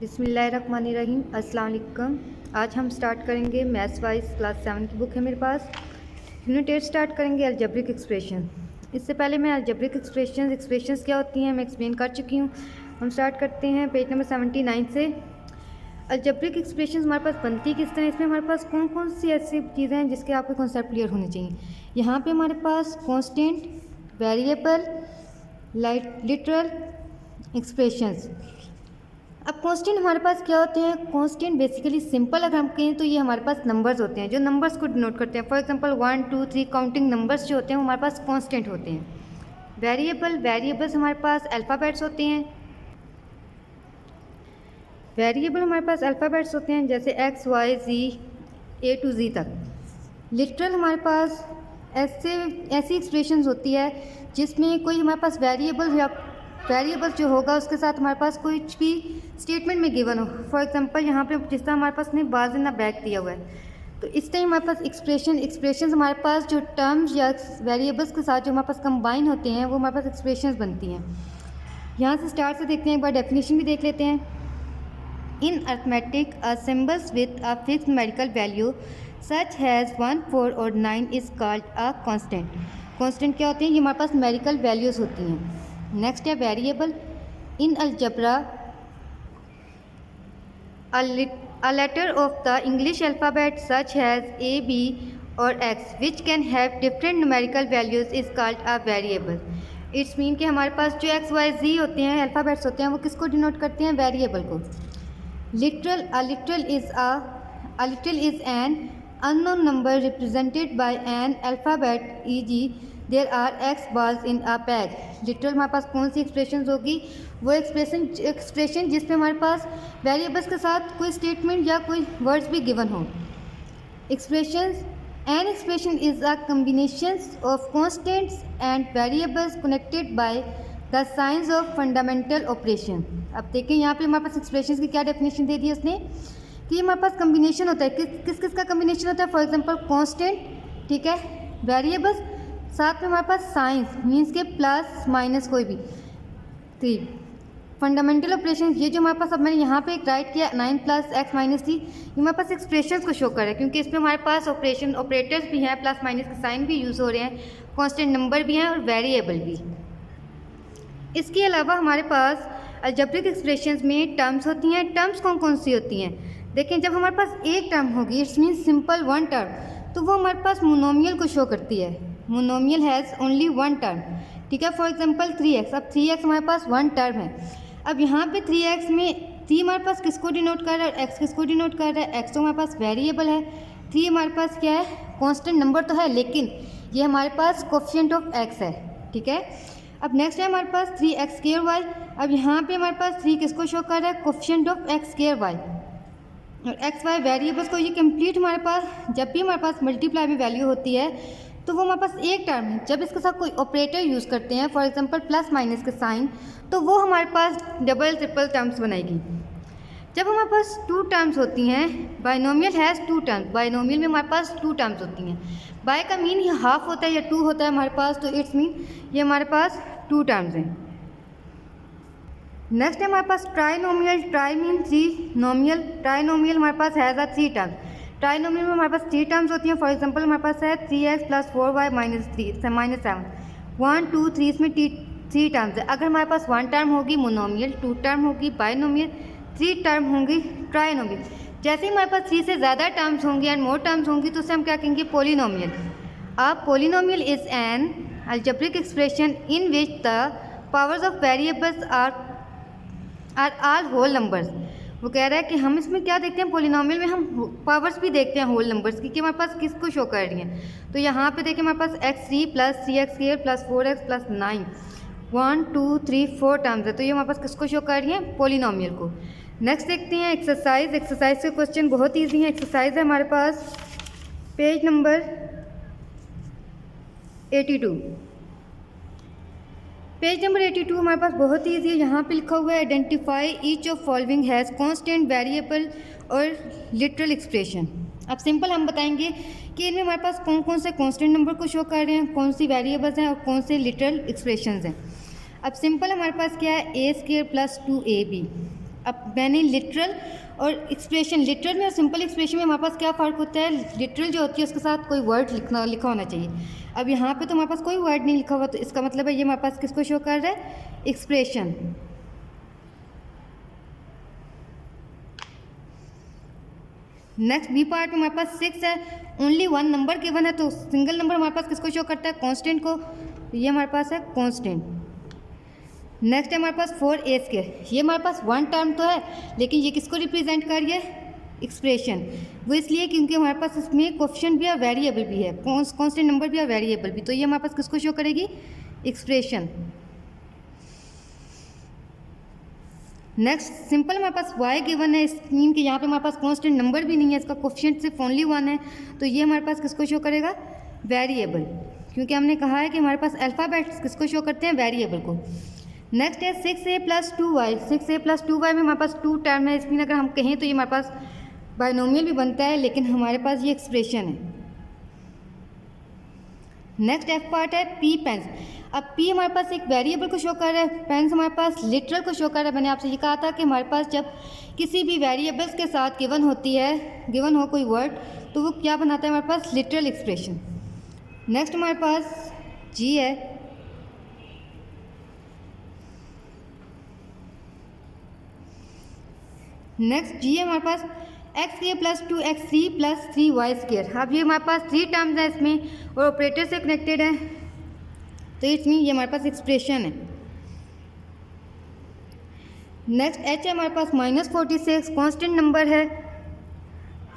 बिस्मिल्लाहिर्रहमानिर्रहीम। अस्सलाम वालेकुम। आज हम स्टार्ट करेंगे मैथ्स वाइज क्लास 7 की बुक है मेरे पास। यूनिट 8 स्टार्ट करेंगे अलजेब्रिक एक्सप्रेशन। इससे पहले मैं अलजेब्रिक एक्सप्रेशंस क्या होती हैं मैं एक्सप्लेन कर चुकी हूँ। हम स्टार्ट करते हैं पेज नंबर 79 से। अलजेब्रिक एक्सप्रेशंस हमारे पास बनती किस तरह, इसमें हमारे पास कौन कौन सी ऐसी चीज़ें हैं जिसके आपके कॉन्सेप्ट क्लियर होने चाहिए। यहाँ पे हमारे पास कांस्टेंट, वेरिएबल, लिटरल एक्सप्रेशंस। अब कांस्टेंट हमारे पास क्या होते हैं, कांस्टेंट बेसिकली सिंपल अगर हम कहें तो ये हमारे पास नंबर्स होते हैं जो नंबर्स को डिनोट करते हैं। फॉर एग्जांपल 1 2 3 काउंटिंग नंबर्स जो होते हैं वो हमारे पास कांस्टेंट होते हैं। वेरिएबल्स हमारे पास अल्फ़ाबेट्स होते हैं। जैसे X Y Z A to Z तक। लिटरल हमारे पास ऐसी एक्सप्रेशंस होती है जिसमें कोई हमारे पास वेरिएबल जो होगा उसके साथ हमारे पास कुछ भी स्टेटमेंट में गिवन हो। फॉर एग्जांपल यहाँ पे जिस तरह हमारे पास ने बाज ना बैक दिया हुआ है, तो इस टाइम हमारे पास एक्सप्रेशंस हमारे पास जो टर्म्स या वेरिएबल्स के साथ जो हमारे पास कंबाइन होते हैं वो हमारे पास एक्सप्रेशंस बनती हैं। यहाँ से स्टार्ट से देखते हैं, एक बार डेफिनेशन भी देख लेते हैं। इन arithmetic symbols with a fix numerical value such has 1 4 और 9 is called a constant. Constant क्या होती हैं, ये हमारे पास न्यूमेरिकल वैल्यूज़ होती हैं। नेक्स्ट है variable. In algebra a letter of the English alphabet such as A, B or X which can have different numerical values is called a variable. It's mean कि हमारे पास जो X, Y, Z होते हैं alphabets होते हैं वो किसको denote करते हैं, वेरिएबल को। A little is an unknown number represented by an alphabet, e.g. There are x balls in a bag। Literal हमारे पास कौन सी एक्सप्रेशन होगी, वो एक्सप्रेशन जिसमें हमारे पास वेरिएबल्स के साथ कोई स्टेटमेंट या कोई वर्ड्स भी गिवन हो। An expression is a combination of constants and variables connected by the science of fundamental operation. अब देखिए यहाँ पे हमारे पास एक्सप्रेशन की क्या डेफिनेशन दे दी उसने कि हमारे पास कम्बिनेशन होता है, किस का कम्बिनेशन होता है। फॉर एग्जांपल कॉन्स्टेंट, ठीक है, वेरिएबल्स, साथ में हमारे पास साइंस मीन्स के प्लस माइनस कोई भी। 3 फंडामेंटल ऑपरेशन, ये जो हमारे पास अब मैंने यहाँ पे एक राइट किया 9 + x - 3, ये हमारे पास एक्सप्रेशंस को शो कर रहा है क्योंकि इसमें हमारे पास ऑपरेटर्स भी हैं, प्लस माइनस के साइन भी यूज़ हो रहे हैं, कांस्टेंट नंबर भी हैं और वेरिएबल भी। इसके अलावा हमारे पास अलजेब्रिक एक्सप्रेशंस में टर्म्स होती हैं। टर्म्स कौन कौन सी होती हैं, देखें, जब हमारे पास एक टर्म होगी it's mean simple one term, तो वो हमारे पास मोनोमियल को शो करती है। Monomial has only one term, ठीक है। फॉर एग्जांपल 3x, अब 3x हमारे पास वन टर्म है। अब यहाँ पे 3x में 3 हमारे पास किसको डिनोट कर रहा है, x किसको डिनोट कर रहा है, x तो हमारे पास वेरिएबल है, 3 हमारे पास क्या है, कांस्टेंट नंबर तो है लेकिन ये हमारे पास कोफिशिएंट ऑफ x है, ठीक है। अब नेक्स्ट है हमारे पास 3x²y। अब यहाँ पे हमारे पास 3 किसको शो कर रहा है, कोफिशिएंट ऑफ x²y और एक्स वाई वेरिएबल्स को। ये कंप्लीट हमारे पास जब भी हमारे पास मल्टीप्लाई में वैल्यू होती है तो वो हमारे पास एक टर्म है। जब इसके साथ कोई ऑपरेटर यूज़ करते हैं, फॉर एग्जांपल प्लस माइनस के साइन, तो वो हमारे पास डबल ट्रिपल टर्म्स बनाएगी। जब हमारे पास 2 टर्म्स होती हैं, बाइनोमियल हैज़ 2 टर्म्स, बाइनोमियल में हमारे पास 2 टर्म्स होती हैं। बाय का मीन ये हाफ होता है या 2 होता है हमारे पास, तो इट्स मीन ये हमारे पास 2 टर्म्स हैं। नेक्स्ट है हमारे पास ट्राइनोमियल, ट्राई मीन 3 नोमियल, ट्राइनोमियल हमारे पास हैज़ 3 टर्म्स। ट्राइनोमियल में हमारे पास 3 टर्म्स होती हैं। फॉर एग्जांपल हमारे पास है 3x + 4y - 7 1 2 3, इसमें 3 टर्म्स है। अगर हमारे पास 1 टर्म होगी मोनोमियल, 2 टर्म होगी बाइनोमियल, 3 टर्म होंगी ट्राइनोमियल। जैसे ही हमारे पास 3 से ज़्यादा टर्म्स होंगी एंड मोर टर्म्स होंगी तो उसे हम क्या कहेंगे, पोलिनोमियल। अब polynomial is an algebraic expression in which the powers of variables are all whole numbers. वो कह रहा है कि हम इसमें क्या देखते हैं, पोलिनोमियल में हम पावर्स भी देखते हैं होल नंबर्स की कि हमारे पास किसको शो कर रही हैं। तो यहाँ पे देखिए हमारे पास x3 + 3x² + 4x + 9 1 2 3 4 टर्म्स है, तो ये हमारे पास किसको शो कर रही हैं, पोलिनोमियल को। नेक्स्ट देखते हैं एक्सरसाइज के क्वेश्चन बहुत ईजी है। एक्सरसाइज है हमारे पास पेज नंबर 82। पेज नंबर 82 हमारे पास बहुत ही ईजी है। यहाँ पे लिखा हुआ है identify each of following has constant, variable और लिटरल एक्सप्रेशन। अब सिंपल हम बताएंगे कि इनमें हमारे पास कौन कौन से कांस्टेंट नंबर को शो कर रहे हैं, कौन सी वेरिएबल्स हैं और कौन से लिटरल एक्सप्रेशंस हैं। अब सिंपल हमारे पास क्या है, a² + 2ab। अब मैंने लिटरल और एक्सप्रेशन, लिटरल में और सिंपल एक्सप्रेशन में हमारे पास क्या फ़र्क होता है, लिटरल जो होती है उसके साथ कोई वर्ड लिखा होना चाहिए। अब यहाँ पे तो हमारे पास कोई वर्ड नहीं लिखा हुआ, तो इसका मतलब है ये हमारे पास किसको शो कर रहा है, एक्सप्रेशन। नेक्स्ट बी पार्ट में हमारे पास 6 है, ओनली 1 नंबर गिवन है, तो सिंगल नंबर हमारे पास किसको शो करता है, कांस्टेंट को, ये हमारे पास है कांस्टेंट। नेक्स्ट है हमारे पास 4a², ये हमारे पास 1 टर्म तो है लेकिन ये किसको रिप्रेजेंट कर रही है, एक्सप्रेशन। वो इसलिए क्योंकि हमारे पास इसमें कोएफिशिएंट भी और वेरिएबल भी है, कांस्टेंट नंबर भी और वेरिएबल भी, तो ये हमारे पास किसको शो करेगी, एक्सप्रेशन। नेक्स्ट सिंपल हमारे पास y गिवन है, इस मीन कि यहाँ पे हमारे पास कांस्टेंट नंबर भी नहीं है, इसका कोएफिशिएंट सिर्फ ओनली 1 है, तो ये हमारे पास किसको शो करेगा, वेरिएबल, क्योंकि हमने कहा है कि हमारे पास अल्फ़ाबेट्स किसको शो करते हैं, वेरिएबल को। नेक्स्ट है 6a + 2y, 6a + 2y में हमारे पास 2 टर्म है, इसमें अगर हम कहें तो ये हमारे पास बाइनोमियल भी बनता है, लेकिन हमारे पास ये एक्सप्रेशन है। नेक्स्ट एफ पार्ट है p पेंस। अब p हमारे पास एक वेरिएबल को शो कर रहा है, पेंस हमारे पास लिटरल को शो कर रहा है। मैंने आपसे ये कहा था कि हमारे पास जब किसी भी वेरिएबल्स के साथ गिवन होती है, गिवन हो कोई वर्ड, तो वो क्या बनाता है हमारे पास, लिटरल एक्सप्रेशन। नेक्स्ट हमारे पास g है, नेक्स्ट जी है हमारे पास x² + 2x3 + 3y²। अब ये हमारे पास 3 टर्म्स हैं इसमें और ऑपरेटर से कनेक्टेड है, तो इसमें ये हमारे पास एक्सप्रेशन है। नेक्स्ट h है हमारे पास -46, कांस्टेंट नंबर है,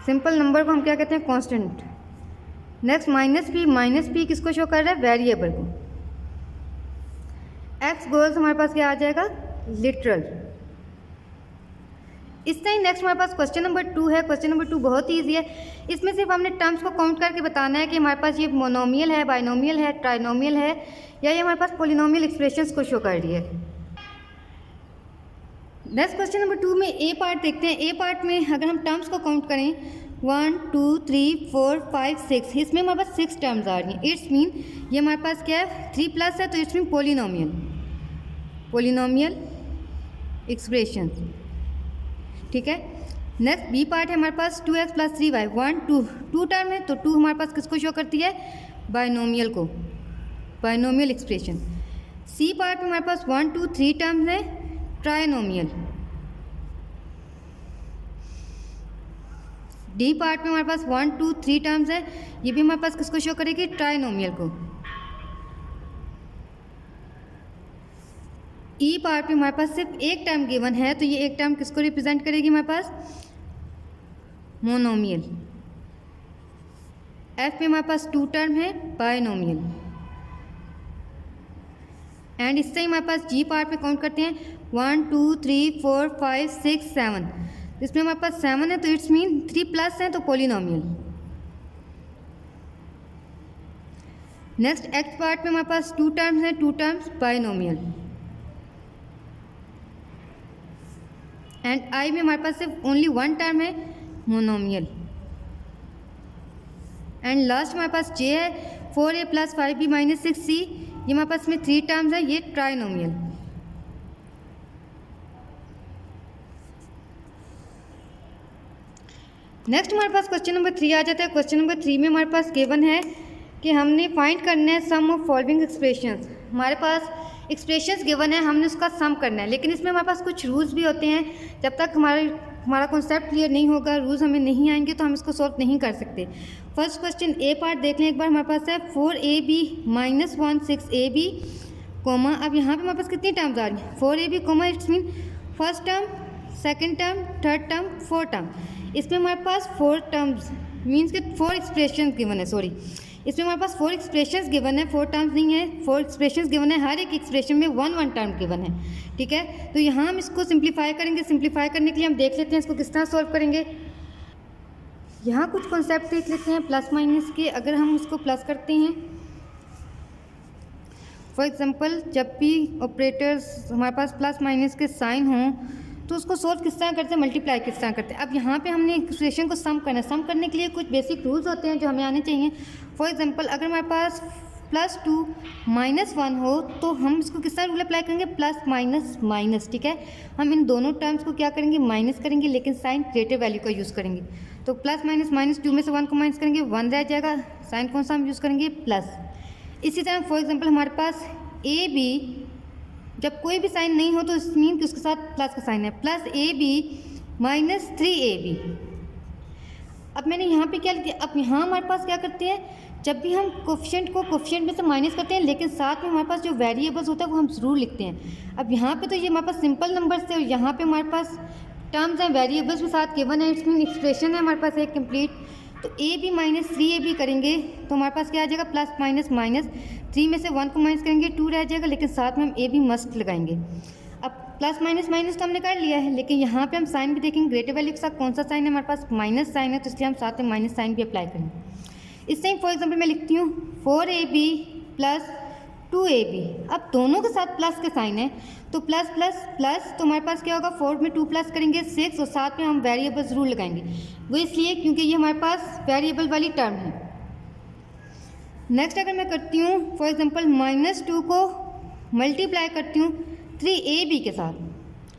सिंपल नंबर को हम क्या कहते हैं, कांस्टेंट। नेक्स्ट -p किसको शो कर रहा है, वेरिएबल को। x गोल्स हमारे पास क्या आ जाएगा, लिटरल। इस टाइम नेक्स्ट हमारे पास क्वेश्चन नंबर 2 है। क्वेश्चन नंबर 2 बहुत ही ईजी है, इसमें सिर्फ हमने टर्म्स को काउंट करके बताना है कि हमारे पास ये मोनोमियल है, बाइनोमियल है, ट्राइनोमियल है, या ये हमारे पास पॉलिनोमियल एक्सप्रेशंस को शो कर रही है। नेक्स्ट क्वेश्चन नंबर 2 में ए पार्ट देखते हैं। ए पार्ट में अगर हम टर्म्स को काउंट करें 1 2 3 4 5 6, इसमें हमारे पास 6 टर्म्स आ रही हैं। इट्स मीन ये हमारे पास क्या है, 3+ है, तो इट्स मीन पॉलिनोमियल एक्सप्रेशन, ठीक है। नेक्स्ट बी पार्ट है हमारे पास 2x + 3y, 1 2 टर्म है, तो 2 हमारे पास किसको शो करती है, बाइनोमियल को, बाइनोमियल एक्सप्रेशन। सी पार्ट में हमारे पास 1 2 3 टर्म्स है, ट्राइनोमियल। डी पार्ट में हमारे पास 1 2 3 टर्म्स है, ये भी हमारे पास किसको शो करेगी, ट्राइनोमियल को। ई पार्ट में हमारे पास सिर्फ एक टर्म गिवन है, तो ये एक टर्म किसको रिप्रेजेंट करेगी हमारे पास, मोनोमियल। एफ में हमारे पास 2 टर्म है, बाइनोमियल। एंड इससे ही हमारे पास जी पार्ट में काउंट करते हैं 1 2 3 4 5 6 7, इसमें हमारे पास 7 है, तो इट्स मीन 3+ है, तो पॉलिनोमियल। नेक्स्ट एक्स पार्ट में हमारे पास 2 टर्म्स हैं, 2 टर्म्स बाइनोमियल। एंड आई में हमारे पास सिर्फ ओनली 1 टर्म है, मोनोमियल। एंड लास्ट हमारे पास जे है 4a + 5b - 6c, ये हमारे पास में 3 टर्म्स है, ये ट्राइनोमियल। नेक्स्ट हमारे पास क्वेश्चन नंबर 3 आ जाता है। क्वेश्चन नंबर 3 में हमारे पास गिवन है कि हमने फाइंड करना है सम ऑफ फॉलोइंग एक्सप्रेशंस। हमारे पास एक्सप्रेशंस गिवन है, हमने उसका सम करना है, लेकिन इसमें हमारे पास कुछ रूल्स भी होते हैं। जब तक हमारा कॉन्सेप्ट क्लियर नहीं होगा, रूल्स हमें नहीं आएंगे, तो हम इसको सॉल्व नहीं कर सकते। फर्स्ट क्वेश्चन ए पार्ट देख लें एक बार। हमारे पास है 4ab - 1 6ab, कोमा। अब यहाँ पे हमारे पास कितनी टर्म्स आ रही हैं, 4ab, comma, it's mean first term, second term, third term, fourth term. इसमें हमारे पास 4 टर्म्स मीन्स कि 4 एक्सप्रेशन गिवन है, सॉरी, इसमें हमारे पास 4 एक्सप्रेशंस गिवन है, 4 टर्म्स नहीं है, 4 एक्सप्रेशंस गिवन है। हर एक एक्सप्रेशन में 1 टर्म गिवन है, ठीक है। तो यहाँ हम इसको सिंप्लीफाई करेंगे। सिंप्लीफाई करने के लिए हम देख लेते हैं इसको किस तरह सॉल्व करेंगे। यहाँ कुछ कॉन्सेप्ट देख लेते हैं प्लस माइनस के। अगर हम उसको प्लस करते हैं, फॉर एग्जांपल जब भी ऑपरेटर्स हमारे पास प्लस माइनस के साइन हों, तो उसको सोल्व किस तरह करते हैं, मल्टीप्लाई किस तरह करते हैं। अब यहाँ पे हमने एक्सप्रेशन को सम करना है। सम करने के लिए कुछ बेसिक रूल्स होते हैं जो हमें आने चाहिए। फॉर एग्जांपल अगर हमारे पास +2 -1 हो तो हम इसको किस तरह रूल अप्लाई करेंगे, प्लस माइनस माइनस, ठीक है। हम इन दोनों टर्म्स को क्या करेंगे, माइनस करेंगे, लेकिन साइन ग्रेटर वैल्यू का यूज़ करेंगे। तो प्लस माइनस माइनस 2 में से 1 को माइनस करेंगे, 1 रह जाएगा, साइन कौन सा हम यूज़ करेंगे, प्लस। इसी तरह फॉर एग्जांपल हमारे पास ए बी, जब कोई भी साइन नहीं हो तो इस मीन कि उसके साथ प्लस का साइन है, प्लस ए बी -3ab। अब मैंने यहाँ पे क्या लिखा, अब यहाँ हमारे पास क्या करते हैं, जब भी हम कोफिशिएंट को कोफिशिएंट में से माइनस करते हैं, लेकिन साथ में हमारे पास जो वेरिएबल्स होता है वो हम ज़रूर लिखते हैं। अब यहाँ पे तो ये हमारे पास सिंपल नंबर्स थे और यहाँ पे हमारे पास टर्म्स हैं, वेरिएबल्स के साथ गिवन है, इट्स मीन एक्सप्रेशन है हमारे पास एक कंप्लीट। तो ए बी -3ab करेंगे तो हमारे पास क्या आ जाएगा, प्लस माइनस माइनस, 3 में से 1 को माइनस करेंगे, 2 रह जाएगा, लेकिन साथ में हम ए बी मस्ट लगाएंगे। अब प्लस माइनस माइनस तो हमने कर लिया है, लेकिन यहाँ पे हम साइन भी देखेंगे, ग्रेटर वैल्यू के साथ कौन सा साइन है हमारे पास, माइनस साइन है, तो इसलिए हम साथ में माइनस साइन भी अप्लाई करेंगे। इस टाइम फॉर एग्जांपल मैं लिखती हूँ 4ab + 2ab। अब दोनों के साथ प्लस के साइन है तो प्लस प्लस प्लस, तो हमारे पास क्या होगा, 4 में 2 प्लस करेंगे 6, और साथ में हम वेरिएबल ज़रूर लगाएंगे, वो इसलिए क्योंकि ये हमारे पास वेरिएबल वाली टर्म है। नेक्स्ट अगर मैं करती हूँ फॉर एग्जांपल -2 को मल्टीप्लाई करती हूँ 3ab के साथ,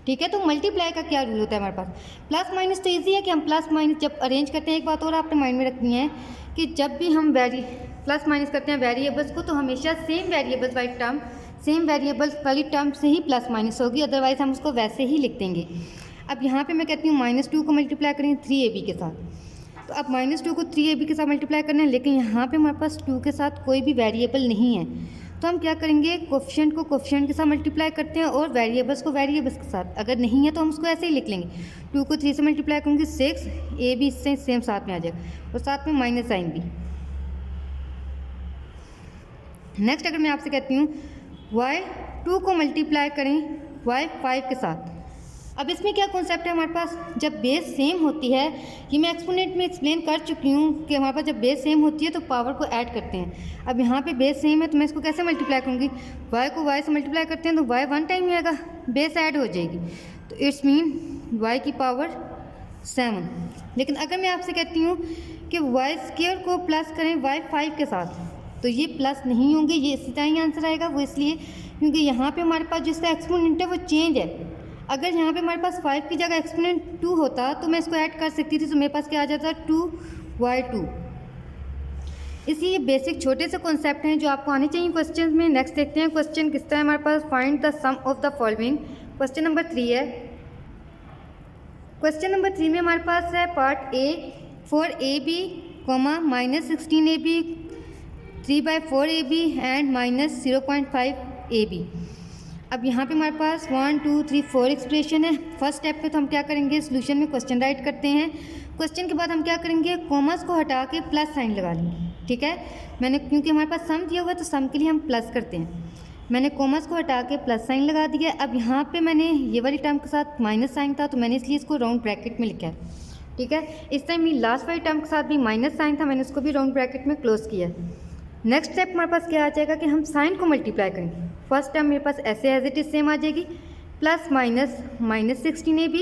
ठीक है। तो मल्टीप्लाई का क्या रूल होता है हमारे पास, प्लस माइनस तो ईजी है कि हम प्लस माइनस जब अरेंज करते हैं, एक बात और आपने माइंड में रखनी है कि जब भी हम प्लस माइनस करते हैं वेरिएबल्स को, तो हमेशा सेम वेरिएबल्स वाली टर्म, सेम वेरिएबल्स वाली टर्म से ही प्लस माइनस होगी, अदरवाइज हम उसको वैसे ही लिख देंगे। अब यहाँ पे मैं कहती हूँ -2 को मल्टीप्लाई करेंगे 3ab के साथ, तो अब -2 को 3ab के साथ मल्टीप्लाई करना है, लेकिन यहाँ पे हमारे पास 2 के साथ कोई भी वेरिएबल नहीं है, तो हम क्या करेंगे, कोफिशिएंट को कोफिशिएंट के साथ मल्टीप्लाई करते हैं और वेरिएबल्स को वेरिएबल्स के साथ। अगर नहीं है तो हम उसको ऐसे ही लिख लेंगे, 2 को 3 से मल्टीप्लाई करूँगी 6, ए बी इससे सेम साथ में आ जाएगा, और साथ में माइनस साइन भी। नेक्स्ट अगर मैं आपसे कहती हूँ y2 को मल्टीप्लाई करें y5 के साथ। अब इसमें क्या कॉन्सेप्ट है हमारे पास, जब बेस सेम होती है, ये मैं एक्सपोनेंट में एक्सप्लेन कर चुकी हूँ कि हमारे पास जब बेस सेम होती है तो पावर को ऐड करते हैं। अब यहाँ पे बेस सेम है तो मैं इसको कैसे मल्टीप्लाई करूँगी, y को y से मल्टीप्लाई करते हैं तो y 1 टाइम ही आएगा, बेस ऐड हो जाएगी, तो इट्स मीन y की पावर 7। लेकिन अगर मैं आपसे कहती हूँ कि y² को प्लस करें y5 के साथ, तो ये प्लस नहीं होंगे, ये इसी तरह ही आंसर आएगा। वो इसलिए क्योंकि यहाँ पे हमारे पास जिसका एक्सपोनेंट है वो चेंज है। अगर यहाँ पे हमारे पास 5 की जगह एक्सपोनेंट 2 होता तो मैं इसको ऐड कर सकती थी, तो मेरे पास क्या आ जाता 2y2। इसलिए बेसिक छोटे से कॉन्सेप्ट हैं जो आपको आने चाहिए क्वेश्चन में। नेक्स्ट देखते हैं क्वेश्चन किस तरह हमारे पास, find the sum of the following. Question number 3 है। क्वेश्चन नंबर 3 में हमारे पास है part A 4ab, -16ab, 3/4ab and -0.5ab। अब यहाँ पे हमारे पास 1 2 3 4 एक्सप्रेशन है। फर्स्ट स्टेप पे तो हम क्या करेंगे, सोल्यूशन में क्वेश्चन राइट करते हैं। क्वेश्चन के बाद हम क्या करेंगे, कॉमर्स को हटा के प्लस साइन लगा लेंगे, ठीक है। मैंने क्योंकि हमारे पास सम दिया हुआ है तो सम के लिए हम प्लस करते हैं, मैंने कॉमर्स को हटा के प्लस साइन लगा दिया। अब यहाँ पे मैंने ये वाली टर्म के साथ माइनस साइन था तो मैंने इसलिए इसको राउंड ब्रैकेट में लिखा है, ठीक है। इस टाइम ये लास्ट वाली टर्म के साथ भी माइनस साइन था, मैंने उसको भी राउंड ब्रैकेट में क्लोज किया है। नेक्स्ट स्टेप हमारे पास क्या आ जाएगा कि हम साइन को मल्टीप्लाई करेंगे। फर्स्ट टर्म मेरे पास ऐसे एज इट इज सेम आ जाएगी, plus minus -16ab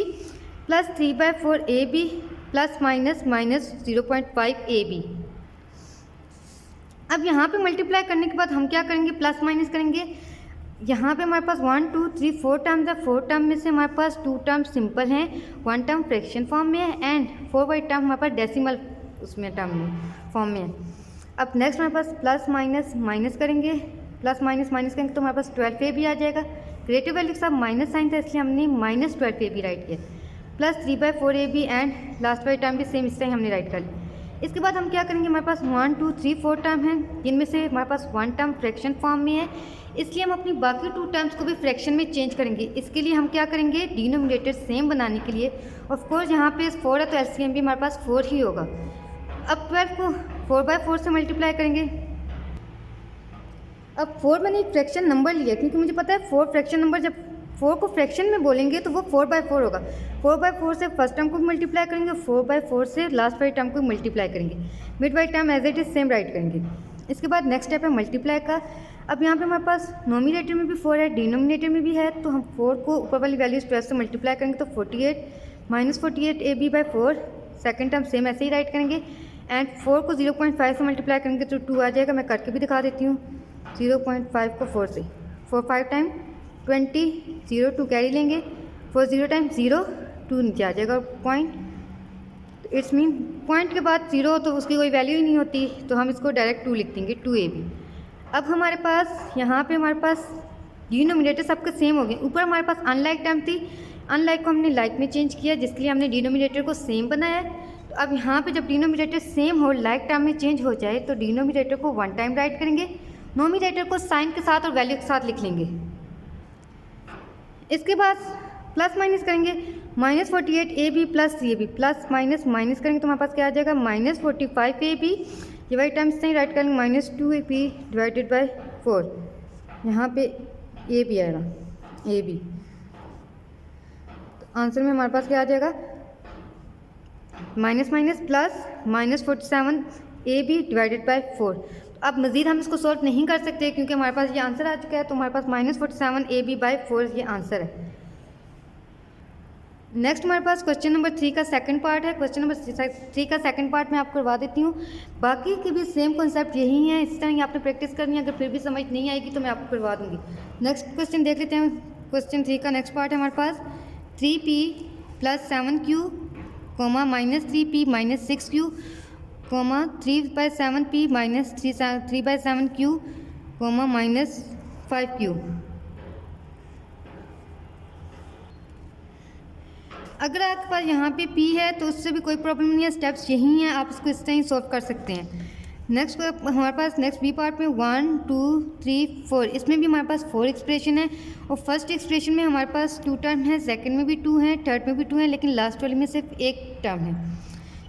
plus 3/4ab plus -0.5ab। अब यहाँ पे मल्टीप्लाई करने के बाद हम क्या करेंगे, प्लस माइनस करेंगे। यहाँ पे हमारे पास 1 2 3 4 टर्म्स है। 4 टर्म में से हमारे पास 2 टर्म सिंपल हैं, 1 टर्म फ्रैक्शन फॉर्म में है एंड 4 वाई टर्म हमारे पास डेसिमल उसमें टर्म में फॉर्म में है। अब नेक्स्ट हमारे पास प्लस माइनस माइनस करेंगे, प्लस माइनस माइनस करेंगे तो हमारे पास 12ab आ जाएगा। ग्रेटर वैल्यू के साथ माइनस साइन था इसलिए हमने -12ab राइट किया, प्लस 3/4ab एंड लास्ट वाली टर्म भी सेम इस तरह हमने राइट कर लिया। इसके बाद हम क्या करेंगे, हमारे पास 1 2 3 4 टर्म हैं, जिनमें से हमारे पास 1 टर्म फ्रैक्शन फॉर्म में है, इसलिए हम अपनी बाकी 2 टर्म्स को भी फ्रैक्शन में चेंज करेंगे। इसके लिए हम क्या करेंगे, डिनोमिनेटर सेम बनाने के लिए ऑफ कोर्स यहाँ पे 4 है तो एलसीएम भी हमारे पास 4 ही होगा। अब 12 को 4/4 से मल्टीप्लाई करेंगे। अब 4 मैंने एक फ्रैक्शन नंबर लिया क्योंकि मुझे पता है 4 फ्रैक्शन नंबर, जब 4 को फ्रैक्शन में बोलेंगे तो वो 4/4 होगा। 4/4 से फर्स्ट टर्म को मल्टीप्लाई करेंगे, 4/4 से लास्ट वाली टर्म को मल्टीप्लाई करेंगे, मिड वाली term as it is same write करेंगे। इसके बाद नेक्स्ट स्टेप है मल्टीप्लाई का। अब यहाँ पे हमारे पास नोमिनेटर में भी 4 है, डिनोमिनेटर में भी है, तो हम 4 को ऊपर वाली वैल्यूज 12 से मल्टीप्लाई करेंगे तो 48 -48ab/4 सेकेंड टर्म सेम ऐसे ही राइट करेंगे एंड 4 को 0.5 से मल्टीप्लाई करेंगे तो 2 आ जाएगा। मैं करके भी दिखा देती हूँ। 0.5 को 4 से 4 5 टाइम 20, 0 2 कैरी लेंगे, 4 0 टाइम 0 2 नीचे आ जाएगा पॉइंट। तो इट्स मीन पॉइंट के बाद 0 तो उसकी कोई वैल्यू ही नहीं होती, तो हम इसको डायरेक्ट 2 लिख देंगे 2ab। अब हमारे पास यहाँ पे हमारे पास डिनोमिनेटर सबके सेम हो गए। ऊपर हमारे पास अनलाइक टर्म थी, अनलाइक को हमने लाइक में चेंज किया जिसके लिए हमने डिनोमिनेटर को सेम बनाया है। तो अब यहाँ पे जब डिनोमिनेटर सेम हो, लाइक टर्म में चेंज हो जाए, तो डिनोमिनेटर को 1 टाइम राइट करेंगे, नोमिनेटर को साइन के साथ और वैल्यू के साथ लिख लेंगे। इसके बाद प्लस माइनस करेंगे, -48ab plus ab, plus minus minus करेंगे तो हमारे पास क्या आ जाएगा -45ab, ये वाली टर्म्स नहीं राइट करेंगे, -2ab डिवाइडेड बाई 4, यहाँ पे ए बी आएगा ab। तो आंसर में हमारे पास क्या आ जाएगा minus minus plus -47ab divided by 4। तो अब मज़ीद हम इसको सॉल्व नहीं कर सकते क्योंकि हमारे पास ये आंसर आ चुका है, तो हमारे पास -47ab बाई 4 ये आंसर है। नेक्स्ट हमारे पास क्वेश्चन नंबर 3 का सेकंड पार्ट है। क्वेश्चन नंबर 3 का सेकंड पार्ट मैं आपको करवा देती हूँ, बाकी के भी सेम कॉन्सेप्ट यही है, इस तरह ही आपने प्रैक्टिस करनी है। अगर फिर भी समझ नहीं आएगी तो मैं आपको करवा दूँगी। नेक्स्ट क्वेश्चन देख लेते हैं। क्वेश्चन 3 का नेक्स्ट पार्ट है हमारे पास 3p + 7q, -3p - 6q, 3/7p - 3/7q, -5q। अगर आपके पास यहाँ पे p है तो उससे भी कोई प्रॉब्लम नहीं है, स्टेप्स यही हैं, आप इसको इस तरह ही सॉल्व कर सकते हैं। नेक्स्ट हमारे पास नेक्स्ट बी पार्ट में 1 2 3 4, इसमें भी हमारे पास 4 एक्सप्रेशन है और फर्स्ट एक्सप्रेशन में हमारे पास 2 टर्म है, सेकंड में भी 2 है, थर्ड में भी 2 है, लेकिन लास्ट वाले में सिर्फ 1 टर्म है।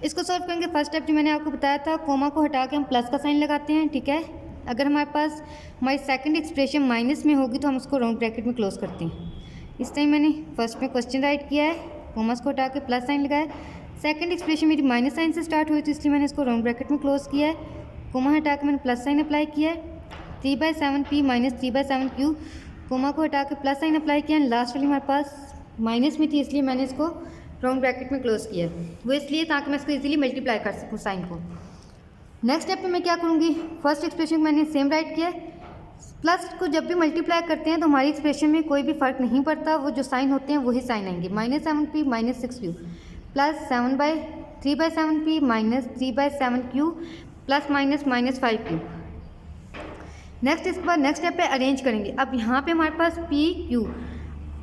इसको सॉल्व करेंगे। फर्स्ट स्टेप जो मैंने आपको बताया था, कोमा को हटा के हम प्लस का साइन लगाते हैं, ठीक है। अगर हमारे पास हमारी सेकंड एक्सप्रेशन माइनस में होगी तो हम उसको राउंड ब्रैकेट में क्लोज करते हैं। इस टाइम मैंने फर्स्ट में क्वेश्चन राइट किया है, कोमास को हटा के प्लस साइन लगाया। सेकंड एक्सप्रेशन मेरी माइनस साइन से स्टार्ट हुई तो इसलिए मैंने इसको राउंड ब्रैकेट में क्लोज किया है, कोमा हटा के मैंने प्लस साइन अप्लाई किया है। 3/7p - 3/7q, कोमा को हटा के प्लस साइन अप्लाई किया। लास्ट वाली हमारे पास माइनस में थी इसलिए मैंने इसको राउंड ब्रैकेट में क्लोज किया है, वो इसलिए ताकि मैं इसको इजीली मल्टीप्लाई कर सकूँ साइन को। नेक्स्ट स्टेप पे मैं क्या करूँगी, फर्स्ट एक्सप्रेशन मैंने सेम राइट किया है। प्लस को जब भी मल्टीप्लाई करते हैं तो हमारी एक्सप्रेशन में कोई भी फ़र्क नहीं पड़ता, वो जो साइन होते हैं वही साइन आएंगे। -7p - 6q plus 3/7p - 3/7q plus -5q। Next इसके बाद नेक्स्ट स्टेप पे अरेंज करेंगे। अब यहाँ पे हमारे पास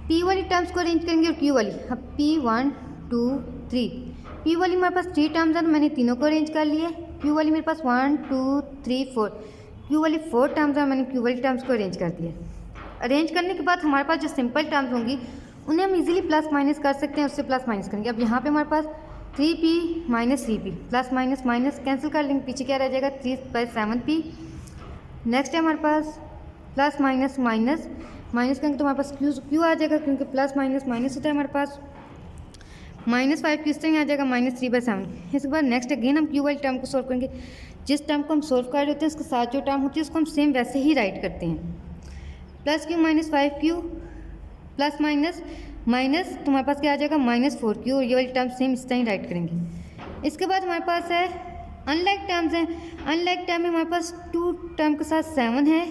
p वाली टर्म्स को अरेंज करेंगे और q वाली। अब p 1 2 3, p वाली हमारे पास 3 टर्म्स हैं तो मैंने तीनों को अरेंज कर लिए। q वाली मेरे पास 1 2 3 4, q वाली 4 टर्म्स हैं, मैंने q वाली टर्म्स को अरेंज कर दिया। अरेंज करने के बाद हमारे पास जो सिंपल टर्म्स होंगी उन्हें हम इजीली प्लस माइनस कर सकते हैं, उससे प्लस माइनस करेंगे। अब यहाँ पे हमारे पास 3p - 3p, plus minus minus cancel कर लेंगे, पीछे क्या रह जाएगा 3/7p। नेक्स्ट है हमारे पास प्लस माइनस माइनस माइनस करेंगे तो हमारे पास q आ जाएगा, क्योंकि प्लस माइनस माइनस होता है हमारे पास। -5 किस तरह आ जाएगा -3/7। इसके बाद नेक्स्ट अगेन हम q वाली टर्म को सॉल्व करेंगे। जिस टर्म को हम सॉल्व कर रहे होते हैं उसके साथ जो टर्म होती है उसको हम सेम वैसे ही राइट करते हैं। +q - 5q plus minus minus तो हमारे पास क्या आ जाएगा -4q, और ये वाली टर्म सेम इस तरह ही राइट करेंगे। इसके बाद हमारे पास है अनलाइक टर्म्स हैं। अनलाइक टर्म में हमारे पास 2 टर्म के साथ 7 है।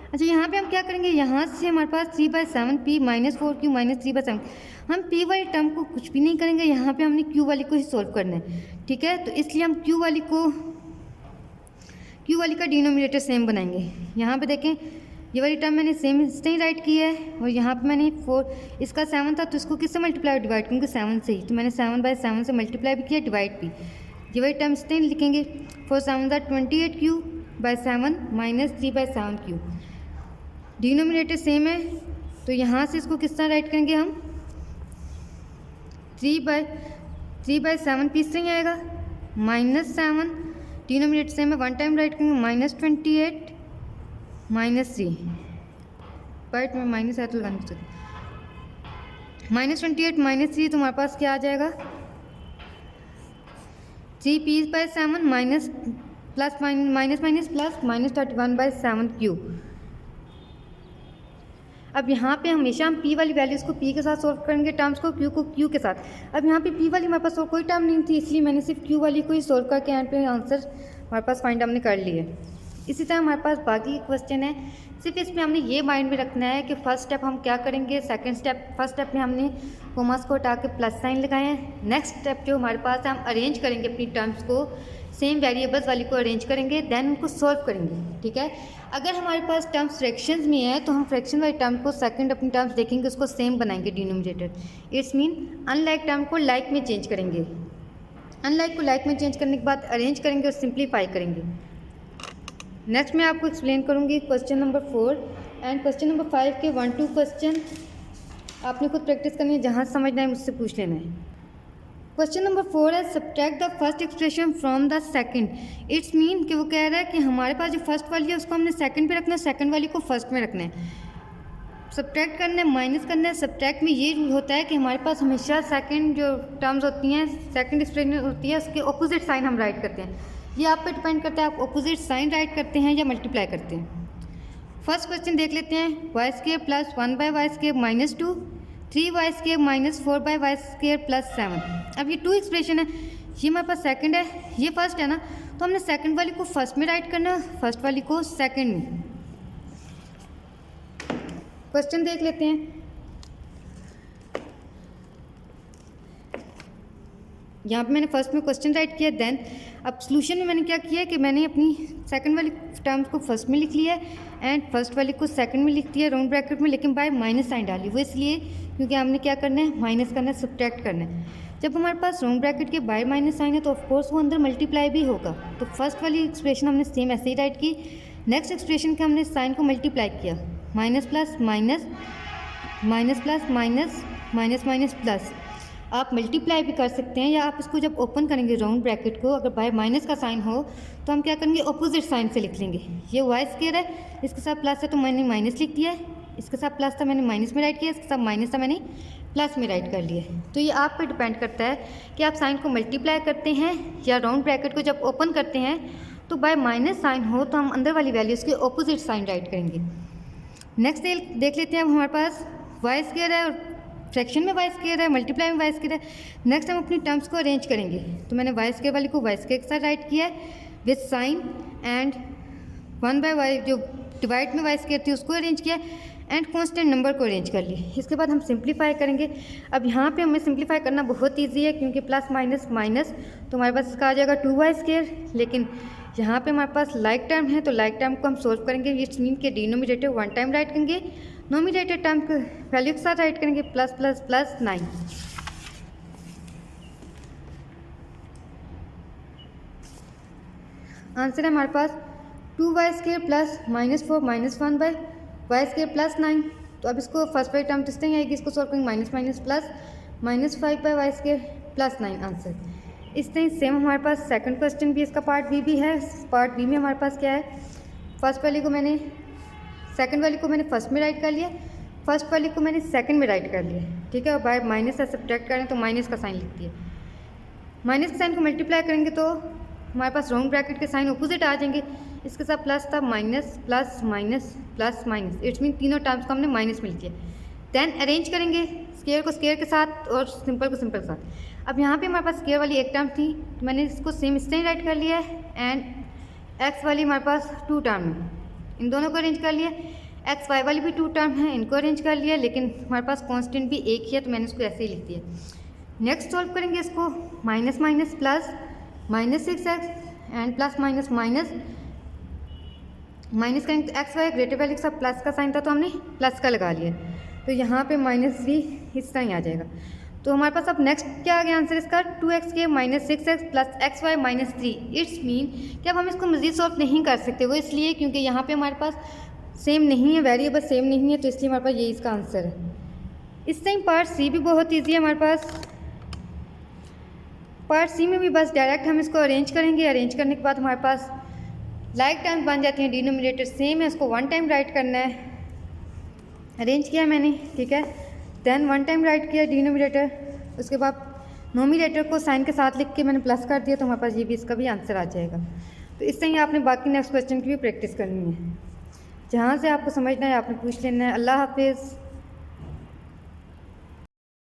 अच्छा, यहाँ पे हम क्या करेंगे, यहाँ से हमारे पास 3/7p - 4q - 3/7, हम p वाली टर्म को कुछ भी नहीं करेंगे, यहाँ पे हमने q वाली को ही सॉल्व करना है, ठीक है। तो इसलिए हम q वाली का डिनोमिनेटर सेम बनाएंगे। यहाँ पे देखें ये वाली टर्म मैंने सेम इससे ही राइट की है, और यहाँ पे मैंने 4, इसका 7 था तो इसको किससे मल्टीप्लाई डिवाइड करूँगी 7 से ही, तो मैंने 7/7 से मल्टीप्लाई भी किया, डिवाइड भी। ये वाली टर्म इससे ही लिखेंगे 4 7 28q/7 - 3/7q। डिनोमिनेटर सेम है तो यहाँ से इसको किस तरह राइट करेंगे हम 3/7 पीस से ही आएगा, -7 डिनोमिनेटर सेम है, 1 टाइम राइट करेंगे -28 -3, बट मैं माइनस है तो लगाने की -28 -3, तो हमारे पास क्या आ जाएगा 3p/7 minus plus minus minus plus -31/7q। अब यहाँ पे हमेशा हम p वाली वैल्यूज़ को p के साथ सॉल्व करेंगे, टर्म्स को q के साथ। अब यहाँ पे p वाली हमारे पास और कोई टर्म नहीं थी, इसलिए मैंने सिर्फ q वाली को ही सॉल्व करके यहाँ पे आंसर हमारे पास फाइंड हमने कर लिए। इसी तरह हमारे पास बाकी क्वेश्चन है, सिर्फ इसमें हमने ये माइंड में रखना है कि फर्स्ट स्टेप हम क्या करेंगे। सेकंड स्टेप, फर्स्ट स्टेप में हमने कॉमास को हटा के प्लस साइन लगाए हैं। नेक्स्ट स्टेप जो हमारे पास है, हम अरेंज करेंगे अपनी टर्म्स को, सेम वेरिएबल्स वाली को अरेंज करेंगे, देन उनको सॉल्व करेंगे, ठीक है। अगर हमारे पास टर्म्स फ्रैक्शंस में है तो हम फ्रैक्शन वाली टर्म को सेकंड अपनी टर्म्स देखेंगे, उसको सेम बनाएंगे denominator. It's mean unlike term को लाइक में चेंज करेंगे, अनलाइक को लाइक में चेंज करने के बाद अरेंज करेंगे और सिंप्लीफाई करेंगे। नेक्स्ट मैं आपको एक्सप्लेन करूँगी question number 4 and question number 5 के 1-2 क्वेश्चन आपने खुद प्रैक्टिस करनी है, जहाँ समझना है मुझसे पूछ लेना है। क्वेश्चन नंबर 4 है subtract the first expression from the second. It's mean कि वो कह रहा है कि हमारे पास जो फर्स्ट वाली है उसको हमने सेकंड पे रखना है, सेकंड वाली को फर्स्ट में रखना है। सब्ट्रैक्ट करना है, माइनस करना है। सब्ट्रैक्ट में ये रूल होता है कि हमारे पास हमेशा सेकंड जो टर्म्स होती हैं, सेकंड एक्सप्रेशन होती है, उसके ऑपोजिट साइन हम राइट करते हैं। ये आप पे डिपेंड करता है, आप ऑपोजिट साइन राइट करते हैं या मल्टीप्लाई करते हैं। फर्स्ट क्वेश्चन देख लेते हैं। Y square plus 1/y square minus 2, 3y square minus 4/y square plus 7। अब ये 2 एक्सप्रेशन है, ये हमारे पास सेकंड है, ये फर्स्ट है ना, तो हमने सेकंड वाली को फर्स्ट में राइट करना, फर्स्ट वाली को सेकंड में। क्वेश्चन देख लेते हैं। यहाँ पे मैंने फर्स्ट में क्वेश्चन राइट किया, देन अब सॉल्यूशन में मैंने क्या किया कि मैंने अपनी सेकंड वाली टर्म्स को फर्स्ट में लिख लिया है एंड फर्स्ट वाली को सेकंड में लिख दिया राउंड ब्रैकेट में, लेकिन बाय माइनस साइन डाली। वो इसलिए क्योंकि हमने क्या करना है, माइनस करना है, सब्ट्रैक्ट करना है। जब हमारे पास राउंड ब्रैकेट के बाय माइनस साइन है तो ऑफकोर्स वो अंदर मल्टीप्लाई भी होगा। तो फर्स्ट वाली एक्सप्रेशन हमने सेम ऐसे ही राइट की। नेक्स्ट एक्सप्रेशन का हमने साइन को मल्टीप्लाई किया, minus plus minus, minus plus minus, minus minus plus. आप मल्टीप्लाई भी कर सकते हैं या आप इसको जब ओपन करेंगे राउंड ब्रैकेट को, अगर बाय माइनस का साइन हो तो हम क्या करेंगे, ऑपोजिट साइन से लिख लेंगे। ये वाई स्क्वायर है, इसके साथ प्लस है तो मैंने माइनस लिख दिया है, इसके साथ प्लस था मैंने माइनस में राइट किया, इसके साथ माइनस था मैंने प्लस में राइट कर लिया। तो ये आप पे डिपेंड करता है कि आप साइन को मल्टीप्लाई करते हैं या राउंड ब्रैकेट को जब ओपन करते हैं तो बाय माइनस साइन हो तो हम अंदर वाली वैल्यूज़ के ऑपोजिट साइन राइट करेंगे। नेक्स्ट देख लेते हैं। अब हमारे पास वाई स्क्वायर है और फ्रैक्शन में वाई स्क्वायर है, मल्टीप्लाई में वाई स्क्वायर है। नेक्स्ट हम अपनी टर्म्स को अरेंज करेंगे, तो मैंने वाई स्क्वायर वाली को वाई स्क्वायर के साथ राइट किया है विद साइन एंड 1/y जो डिवाइड में वाई स्क्वायर थी उसको अरेंज किया एंड कांस्टेंट नंबर को अरेंज कर लिए। इसके बाद हम सिंप्लीफाई करेंगे। अब यहाँ पे हमें सिंप्लीफाई करना बहुत ईजी है क्योंकि प्लस माइनस माइनस, तो हमारे पास इसका आ जाएगा 2y स्क्वायर। लेकिन यहाँ पे हमारे पास लाइक टर्म है तो लाइक टर्म को हम सोल्व करेंगे। इट्स मीन के डिनोमिनेटर 1 टाइम राइट करेंगे, नोमिनेटर टर्म को वैल्यू के साथ राइट करेंगे, प्लस प्लस प्लस 9। आंसर है हमारे पास 2y square plus -4 minus 1/y square plus 9। तो अब इसको फर्स्ट वाली टर्म किस तरह आएगी, इसको सॉल्व करेंगे, minus minus plus -5/y square plus 9 answer. इस तरह सेम हमारे पास सेकंड क्वेश्चन भी, इसका पार्ट बी भी है। पार्ट बी में हमारे पास क्या है, फर्स्ट वाली को मैंने सेकंड वाली को मैंने फर्स्ट में राइट कर लिया, फर्स्ट वाली को मैंने सेकंड में राइट कर लिया, ठीक है। और बाय माइनस से सब्ट्रैक्ट करें तो माइनस का साइन लिख दिया। माइनस के साइन को मल्टीप्लाई करेंगे तो हमारे पास राउंड ब्रैकेट के साइन ऑपोजिट आ जाएंगे। इसके साथ प्लस था, minus plus minus plus minus, it's mean तीनों टर्म्स को हमने माइनस में लिख दिया। देन अरेंज करेंगे स्क्वायर को स्क्वायर के साथ और सिंपल को सिंपल के साथ। अब यहाँ पे हमारे पास स्क्वायर वाली एक टर्म थी तो मैंने इसको सेम इस तरह राइट कर लिया है एंड एक्स वाली हमारे पास 2 टर्म है, इन दोनों को अरेंज कर लिया। एक्स वाई वाली भी 2 टर्म है, इनको अरेंज कर लिया, लेकिन हमारे पास कांस्टेंट भी एक ही है तो मैंने इसको ऐसे ही लिख दिया। नेक्स्ट सॉल्व करेंगे इसको, minus minus plus -6x and plus minus minus minus करेंगे तो एक्स वाई ग्रेटर वैल्यू के साथ प्लस का साइन था तो हमने प्लस का लगा लिया, तो यहाँ पे -3 इस तरह ही आ जाएगा। तो हमारे पास अब नेक्स्ट क्या आ गया आंसर इसका, 2x के -6x plus xy -3। It's mean कि अब हम इसको मज़ीद सॉल्व नहीं कर सकते, वो इसलिए क्योंकि यहाँ पे हमारे पास सेम नहीं है, वेरिएबल सेम नहीं है, तो इसलिए हमारे पास यही इसका आंसर है। इस टाइम पार्ट सी भी बहुत ईजी है हमारे पास। पार्ट सी में भी बस डायरेक्ट हम इसको अरेंज करेंगे, अरेंज करने के बाद हमारे पास लाइक टर्म्स बन जाती हैं, डिनोमिनेटर सेम है, उसको 1 टाइम राइट करना है। अरेंज किया मैंने, ठीक है, देन 1 टाइम राइट किया डिनोमिनेटर, उसके बाद नोमिनेटर को साइन के साथ लिख के मैंने प्लस कर दिया, तो हमारे पास ये भी इसका भी आंसर आ जाएगा। तो इस तरह आपने बाकी नेक्स्ट क्वेश्चन की भी प्रैक्टिस करनी है, जहाँ से आपको समझना है आपने पूछ लेना है। अल्लाह हाफिज़।